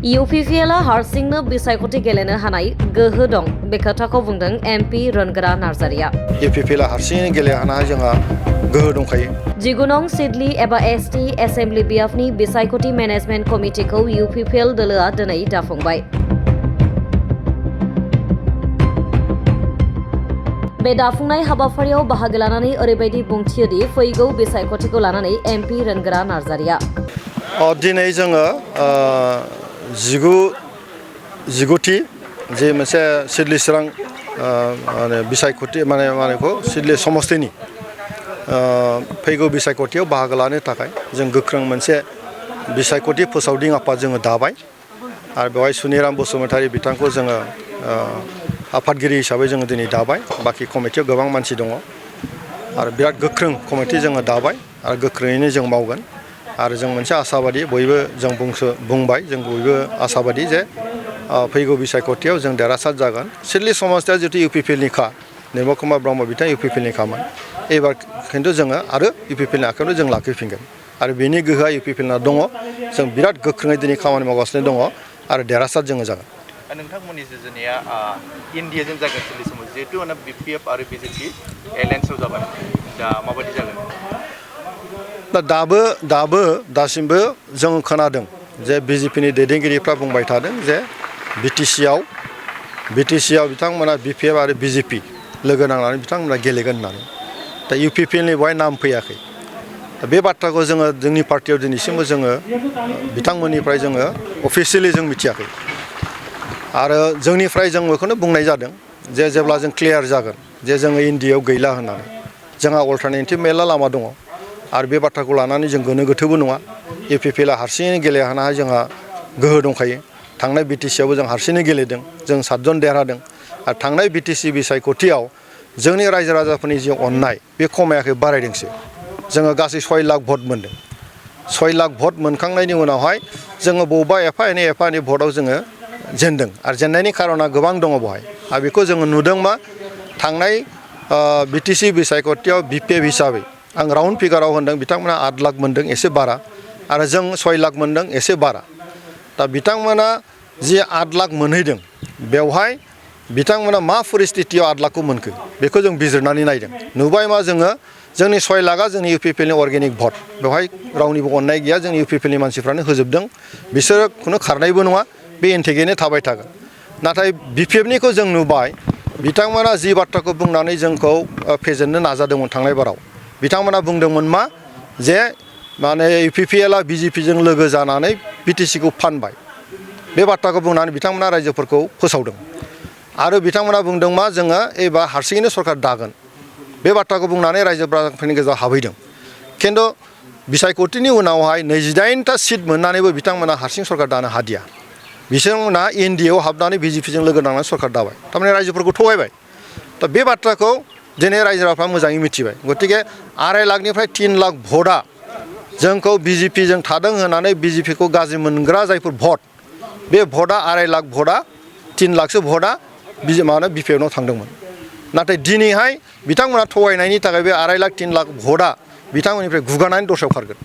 UPPLआ हारसिंनो बिसायख'थि गेलेनो हानाय गोहो दं बे खोथाखौ बुंदों MP रोनगोरा नार्जारिया। UPPLआ हारसिंनो गेलेनो हानाय जोंहा गोहो दंखायो। 19 नं सिडली एबा ST एसेम्बलि बियाफनि बिसायख'थि मेनेजमेन्ट कमिटिखौ UPPL दोलोआ दिनै दाफुंबाय। बे दाफुंनाय हाबाफारियाव बाहागो लानानै ओरैबायदि बुंथियोदि फैगौ बिसायख'थिखौ लानानै MP रोनगोरा नार्जारिया। दिनै जोङो 19थि जे मोनसे सिडली चिरां बिसायख'थि मानेखौ सिडली समस्तिनि फैगौ बिसायख'थियाव बाहागो लानो थाखाय जों गोख्रों मोनसे बिसायख'थि फोसावदिं आफाद जोङो दाबाय आरो बेवहाय सुनिराम बसुमतारी बिथांखौ जोङो आफादगिरि हिसाबै जोङो दिनै दाबाय। बाखि कमिटियाव गोबां मानसि दङ आरो बिराद गोख्रों कमिटि जोङो दाबाय आरो गोख्रोङैनो जों मावगोन आरो जों मोनसे आसाबादि बयबो जों बुंबाय जों बयबो आसाबादि जे फैगौ बिसायख'थियाव जों देरहासार जागोन। सिडली समस्तिया जितु UPPLनिखा निर्मल कुमार ब्रह्म बिथाङा UPPLनिखामोन एबार खिन्थु जोङो आरो UPPLनि आखायावनो जों लाखिफिनगोन आरो बेनि गोहोआ UPPLना दङ। जों बिराद गोख्रोङै दिनै खामानि मावगासिनो दङ आरो देरहासार जोङो जागोन। नोंथांमोननि जुजुनाया इन्डियाजों जागोन सिडली समाव जिहेतु BPF आरो BJP एलायन्सआव जाबाय दा माबायदि जागोन? दासिमबो जों खोनादों जे BJPनि दैदेनगिरिफ्रा बुंबाय थादों जे BTCआव बिथांमोना BPF आरो BJP लोगो नांनानै बिथांमोना गेलेगोन होननानै दा UPPLनि बेवहाय नाम फैयाखै। बे बाथ्राखौ जोङो जोंनि पार्टियाव दिनैसिमबो जोङो बिथांमोननिफ्राय जोङो अफिसियेलि जों मिथियाखै आरो जोंनिफ्राय जों बेखौनो बुंनाय जादों जे जेब्ला जों क्लियार जागोन जे जोङो इन्डियायाव गैला होननानै जोंहा अल्टारनेटिभ मेरला लामा दङ आरो बे बाथ्राखौ लानानै जों गोनो गोथोबो नङा। UPPLआ हारसिङैनो गेलेनो हानाय जोंहा गोहो दंखायो। थांनाय BTCआवबो जों हारसिङैनो गेलेदों, जों 7 जन देरहादों आरो थांनाय BTC बिसायख'थियाव जोंनि रायजो राजाफोरनि जि अननाय बे खमायाखै, बारायदोंसो। जोङो गासै 6 लाख भट मोनदों। 6 लाख भट मोनखांनायनि उनावहाय जोङो बबेबा एफा एनै भटआव जोङो जेनदों आरो जेननायनि खारना गोबां दङ बेवहाय आरो बेखौ जोङो नुदों मा थांनाय BTC बिसायख'थियाव BPF हिसाबै आं राउन्ड फिगाराव होनदों बिथांमोना 8 लाख मोनदों, एसे बारा आरो जों 6 लाख मोनदों, एसे बारा। दा बिथांमोना जि 8 लाख मोनहैदों बेवहाय बिथांमोना मा परिस्थितियाव 8 लाखखौ मोनखो बेखौ जों बिजिरनानै नायदों। नुबाय मा जोङो जोंनि 6 लाखआ जोंनि UPPLनि अर्गेनिक भट, बेवहाय रावनिबो अननाय गैया, जोंनि UPPLनि मानसिफ्रानो होजोबदों। बिसोरो खुनु खारनायबो नङा, बे इन्टेगैनो थाबाय थागोन। नाथाय BPFनिखौ जों नुबाय बिथांमोना जि बाथ्राखौ बुंनानै जोंखौ फेजेननो नाजादोंमोन थांनाय बाराव, बिथांमोना बुंदोंमोन मा जे माने UPPLआ BJPजों लोगो जानानै BTCखौ फानबाय। बे बाथ्राखौ बुंनानै बिथांमोना रायजोफोरखौ फोसावदों आरो बिथांमोना बुंदों मा जोङो एबार हारसिङैनो सरकार दागोन। बे बाथ्राखौ बुंनानै रायजोफोरनि गेजेराव हाबहैदों। खिन्थु बिसायख'थिनि उनावहाय 28टा सिट मोननानैबो बिथांमोना हारसिं सरकार दानो हादिया। बिथांमोना इन्डियायाव हाबनानै BJPजों लोगो नांनानै सरकार दाबाय, थारमाने रायजोफोरखौ थगायबाय। दा बे बाथ्राखौ दिनै रायजो राजाफ्रा मोजाङै मिथिबाय। गतिके 2.5 लाखनिफ्राय 3 लाख भटआ जोंखौ BJPजों थादों होननानै BJPखौ गाज्रि मोनग्रा जायफोर भट, बे भटआ 2.5 लाख भटआ 3 लाखसो भटआ BPFनाव थांदोंमोन। नाथाय दिनैहाय बिथांमोना थगायनायनि थाखाय बे 2.5 लाख 3 लाख भटआ बिथांमोननिफ्राय गुगानानै दस्रायाव खारगोन।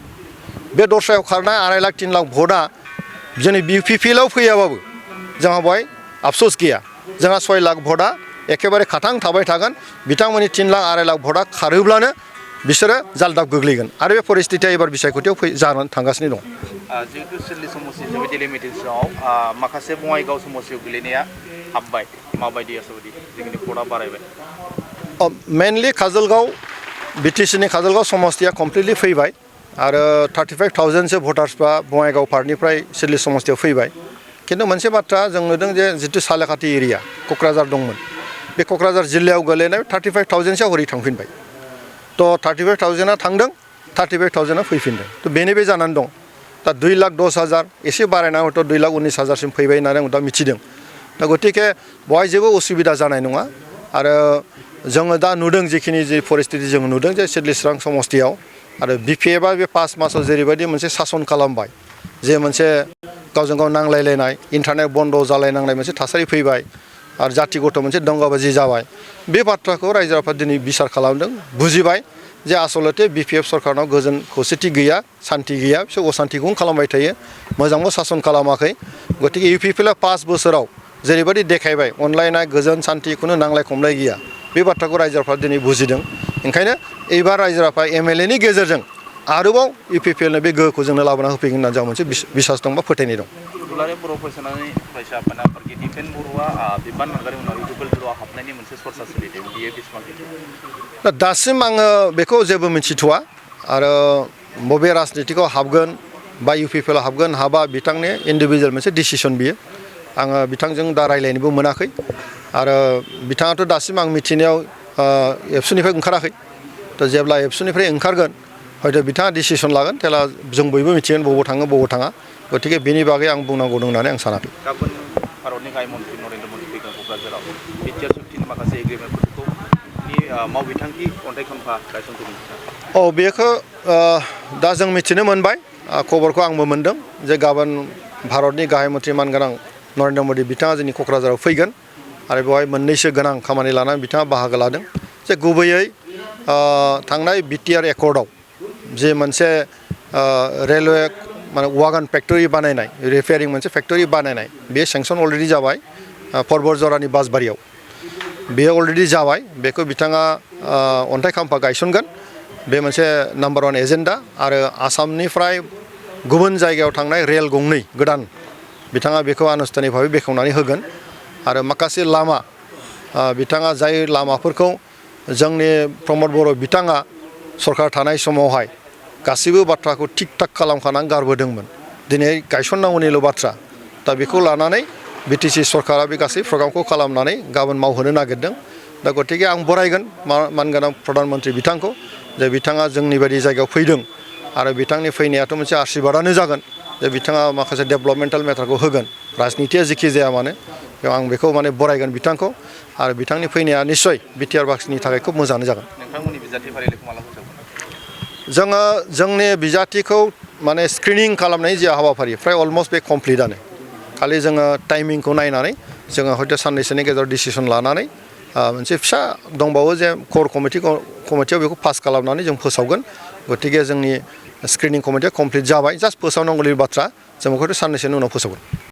बे दस्रायाव खारनाय 2.5 लाख 3 लाख भटआ जोंनि UPPLआव फैयाबाबो जोंहा बेवहाय आफसोस गैया। जोंहा 6 लाख भटआ एखेबारे खाथां थाबाय थागोन। बिथांमोननि 3 लाख 2.5 लाख भटआ खारोब्लानो बिसोरो जालदाब गोग्लैगोन आरो बे परिस्थितिया एबार बिसायख'थियाव जानानै थांगासिनो दं। जिहेतु सिडली समस्ति डेलिमिटेसनाव माखासे बङाइगाव समस्तियाव गोलैनाया हाबबाय, माबायदि आसाबादि जोंनि भटआ बारायबाय? मेनलि काजलगाव BTCनि काजलगाव समस्तिया कमप्लिटलि फैबाय आरो 35,000सो भटार्सफ्रा बङाइगाव पार्टनिफ्राय सिडली समस्तियाव फैबाय। खिन्थु मोनसे बाथ्रा जों नुदों जे जितु सालेखाथि एरिया क'क्राझार दंमोन, बे क'क्राझार जिल्लायाव गोलैनाय 35,000सो हरै थांफिनबाय। थ' 35,000आ थांदों, 35,000आ फैफिनदों। थ' बेनो बे जानानै दं। दा 2,10,000 एसे बारायना हयथ' 2,19,000सिम फैबाय होननानै आं दा मिथिदों। दा गतिके बेवहाय जेबो उसुबिदा जानाय नङा आरो जोङो दा नुदों जिखिनि जि परिस्थिति जों नुदों जे सिडली चिरां समस्तियाव आरो BPFआ बे 5 मासाव जेरैबायदि मोनसे सासन खालामबाय, जे मोनसे गावजों गाव नांलायलायनाय, इन्टारनेट बन्द जालायनांनाय मोनसे थासारि फैबाय आरो जाथि गथ' मोनसे दंगाबाजि जाबाय। बे बाथ्राखौ रायजो राजाफ्रा दिनै बिसार खालामदों, बुजिबाय जे आसलते बिपिएफ सरकारनाव गोजोन खौसेथि गैया सान्थि गैया बिसोर असान्थिखौनो खालामबाय थायो मोजांबो सासन खालामाखै गतिके इउपिपिएलआ 5 बोसोराव जेरैबायदि देखायबाय अनलायनाय गोजोन सान्थि खुनु नांलाय खमलाय गैया बे बाथ्राखौ रायजोफ्रा दिनै बुजिदों ओंखायनो एबार रायजोफ्रा एमएलएनि गेजेरजों आरोबाव इउपिपिएलनो बे गोहोखौ जोंनो लाबोना होफैगोन होनना जों मोनसे बिसास दं बा फोथायनाय दं दुलाराय बर' फरायसालिनि फरायसा आफादा दिपेन बर'आ बिबान नागारनायनि उनाव इउपिपिएल बर'आ हाबनायनि मोनसे सरसा सोलिदों बियो बेसेबां दासिम आङो बेखौ जेबो मिथिथ'वा आरो बबे राजनितिकआव हाबगोन बा इउपिपिएलआव हाबगोन हाबा बिथांनि इन्डिभिजुवेल मोनसे डिसिसन बियो आङो बिथांजों दा रायलायनोबो मोनाखै आरो बिथाङाथ' दासिम आं मिथिनायाव एबसुनिफ्राय ओंखाराखै थ' जेब्ला एबसुनिफ्राय ओंखारगोन हयथ' बिथाङा डिसिसन लागोन जेला जों बयबो मिथिगोन बबाव थाङो बबाव थाङा गतिके बेनि बागै आं बुंनांगौ दं होननानै आं सानाखै गाबोन भारतनि गाहाय मन्त्रि नरेन्द्र मदि फैगोन क'क्राझाराव बिटिआर सुक्तिनि माखासे एग्रिमेन्टफोरखौ मावबिथांखि अन्थाइ खाम्फा गायसनफैगोन बेखौ दा जों मिथिनो मोनबाय खबरखौ आंबो मोनदों जे गाबोन भारतनि गाहाय मन्त्रि मानगोनां नरेन्द्र मदि बिथाङा जोंनि क'क्राझाराव फैगोन आरो बेवहाय मोननैसो गोनां खामानि लानानै बिथाङा बाहागो लादों जे गुबैयै थांनाय बिटिआर एकर्डआव जे मोनसे रेलवे माने वागन फेक्टरि बानायनाय रिपेयारिं मोनसे फेक्टरि बानायनाय बे सेंसन अलरेडि जाबाय परबरजरानि बासबारियाव बेयो अलरेडि जाबाय बेखौ बिथाङा अन्थाइ खाम्फा गायसनगोन बे मोनसे नाम्बार 1 एजेन्डा आरो आसामनिफ्राय गुबुन जायगायाव थांनाय रेल गंनै गोदान बिथाङा बेखौ आनुষ্ঠাनिक भाबै बेखेवनानै होगोन आरो माखासे लामा बिथाङा जाय लामाफोरखौ जोंनि प्रमद बर' बिथाङा सरकार थानाय समावहाय गासैबो बाथ्राखौ थिक थाक खालामखानानै गारबोदोंमोन दिनै गायसननांगौनिल' बाथ्रा दा बेखौ लानानै बिटिसि सरकारा बे गासै प्रग्रामखौ खालामनानै गाबोन मावहोनो नागिरदों दा गतिके आं बरायगोन मानगोनां प्रधान मन्त्रि बिथांखौ जे बिथाङा जोंनि बायदि जायगायाव फैदों आरो बिथांनि फैनायाथ' मोनसे आशीर्बादानो जागोन जे बिथाङा माखासे डेभेलपमेन्टेल मेटारखौ होगोन राजनितिया जेखि जाया मानो बेयाव आं बेखौ माने बरायगोन बिथांखौ आरो बिथांनि फैनाया निस्सय बिटिआर बाक्सिनि थाखाय खोब मोजाङानो जागोन नोंथांमोननि बिजाथि फारिलाइखौ माला फोसावगोन जोङो जोंनि बिजाथिखौ माने स्क्रिनिं खालामनाय जे हाबाफारि फ्राय अलमस्ट बे कमप्लिटआनो खालि जोङो टाइमिंखौ नायनानै जोङो हयथ' साननैसोनि गेजेराव डिसिसन लानानै मोनसे फिसा दंबावो जे क'र कमिटियाव बेखौ पास खालामनानै जों फोसावगोन गतिके जोंनि स्क्रिनिं कमिटिया कमप्लिट जाबाय जास्ट फोसावनांगौनि बाथ्रा जों बेखौ साननैसोनि उनाव फोसावगोन